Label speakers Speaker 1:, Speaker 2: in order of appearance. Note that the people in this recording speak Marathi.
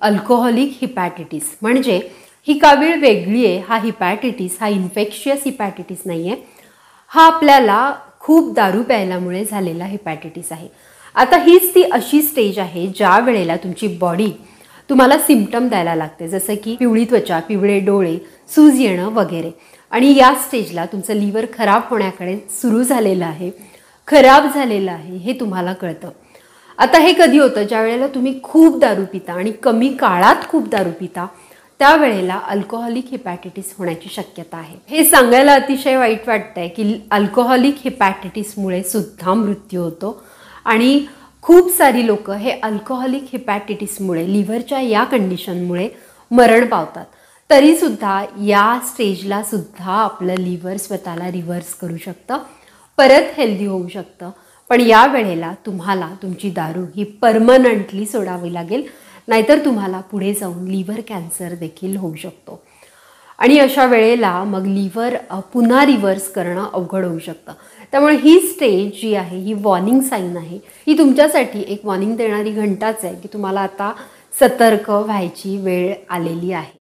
Speaker 1: अल्कोहोलिक हिपॅटायटिस म्हणजे ही कावीळ वेगळी आहे। हा हिपॅटायटिस हा इन्फेक्शियस हिपॅटायटिस नाही आहे, हा आपल्याला खूप दारू प्यायल्यामुळे झालेला हिपॅटायटिस आहे। आता हीच ती अशी स्टेज आहे ज्या वेळेला तुमची बॉडी तुम्हाला सिम्पटम द्यायला लागते, जसं की पिवळी त्वचा, पिवळे डोळे, सूज येणं वगैरे। आणि या स्टेजला तुमचं लिव्हर खराब होण्याकडे सुरू झालेलं आहे, खराब झालेलं आहे हे तुम्हाला कळतं। आता हे कधी होतं, ज्या वेळेला तुम्ही खूप दारू पिता आणि कमी काळात खूप दारू पिता, त्यावेळेला अल्कोहोलिक हिपॅटायटिस होण्याची शक्यता आहे। हे सांगायला अतिशय वाईट वाटतंय की अल्कोहोलिक हिपॅटायटिसमुळे सुद्धा मृत्यू होतो आणि खूप सारी लोक हे अल्कोहोलिक हिपॅटायटिसमुळे लिव्हरच्या या कंडिशनमुळे मरण पावतात। तरी सुद्धा या स्टेजला सुद्धा आपलं लिव्हर स्वतःला रिव्हर्स करू शकतं, परत हेल्दी होऊ शकतं। पण या वेळेला तुम्हाला तुमची दारू ही परमनंटली सोडावी लागेल, नाहीतर तुम्हाला पुढे जाऊन लिव्हर कॅन्सर देखील होऊ शकतो। आणि अशा वेळेला मग लिव्हर पुन्हा रिव्हर्स करणं अवघड होऊ शकतं। त्यामुळे ही स्टेज जी आहे ही वॉर्निंग साईन आहे, ही तुमच्यासाठी एक वॉर्निंग देणारी घंटाच आहे की तुम्हाला आता सतर्क व्हायची वेळ आलेली आहे।